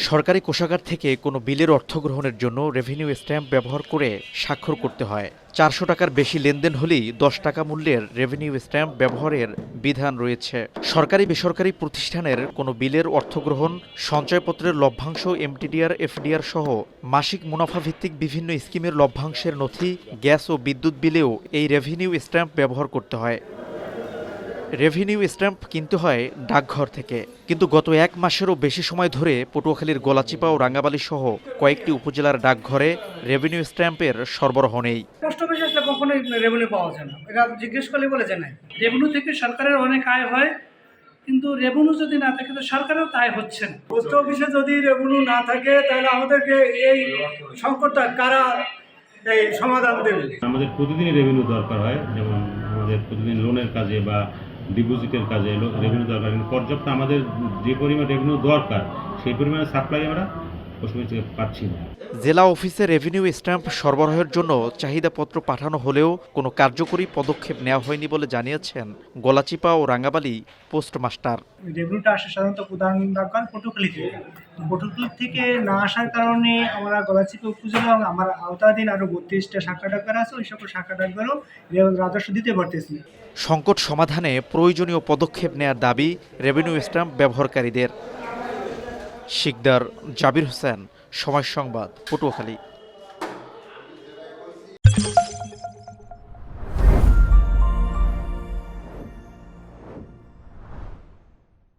সরকারি কোষাগার থেকে কোনো বিলের অর্থ গ্রহণের জন্য রেভিনিউ স্ট্যাম্প ব্যবহার করে স্বাক্ষর করতে হয়। ৪০০ টাকার বেশি লেনদেন হলেই ১০ টাকা মূল্যের রেভিনিউ স্ট্যাম্প ব্যবহারের বিধান রয়েছে। সরকারি বেসরকারি প্রতিষ্ঠানের কোনো বিলের অর্থ গ্রহণ, সঞ্চয়পত্রের লভ্যাংশ, এমটিডিআর, এফডিআর সহ মাসিক মুনাফা ভিত্তিক বিভিন্ন স্কিমের লভ্যাংশের নথি, গ্যাস ও বিদ্যুৎ বিলেও এই রেভিনিউ স্ট্যাম্প ব্যবহার করতে হয়। রেভিনিউ স্ট্যাম্প কিনতে হয় ডাকঘর থেকে, কিন্তু গত এক মাসেরও বেশি সময় ধরে পটুয়াখালীর গলাচিপা ও রাঙ্গাবালী সহ কয়েকটি উপজেলার ডাকঘরে রেভিনিউ স্ট্যাম্পের সরবরাহ নেই। পোস্ট অফিসে আসলে কখনোই রেভিনিউ পাওয়া যায় না, এটা জিজ্ঞেস করলে বলে যে নাই। রেভিনিউ থেকে সরকারের অনেক আয় হয়, কিন্তু রেভিনিউ যদি না থাকে তো সরকারেরও তো আয় হচ্ছে না। পোস্ট অফিসে যদি রেভিনিউ না থাকে তাহলে আমাদেরকে এই সংকটটা কারা এই সমাধান দেবে? আমাদের প্রতিদিনই রেভিনিউ দরকার হয়, যেমন আমাদের প্রতিদিন লোনের কাজে বা ডিপোজিটের কাজে রেভিনিউ দরকার। কিন্তু পর্যাপ্ত আমাদের যে পরিমাণ রেভিনিউ দরকার সেই পরিমাণে সাপ্লাই আমরা পোস্ট অফিস থেকে পাচ্ছি না। জেলা অফিসে রেভিনিউ স্ট্যাম্প সরবরাহের জন্য চাহিদাপত্র পাঠানো হলেও কোনো কার্যকরী পদক্ষেপ নেওয়া হয়নি বলে জানিয়েছেন গলাচিপা ও রাঙ্গাবালী পোস্টমাস্টার। রেভিনিউটা আসে সাধারণত প্রধান ডাকঘর পটুয়াখালী থেকে। পটুয়াখালী থেকে না আসার কারণে আমরা গলাচিপা উপজেলা আমার আওতাধীন আরও ৩২টা শাখা ডাকঘর আছে, ওই সকল শাখা ডাকঘরও রাজস্ব দিতে পারতেছি। সংকট সমাধানে প্রয়োজনীয় পদক্ষেপ নেয়ার দাবি রেভিনিউ স্ট্যাম্প ব্যবহারকারীদের। শিকদার, জাবির হোসেন, সময় সংবাদ, পটুয়াখালী।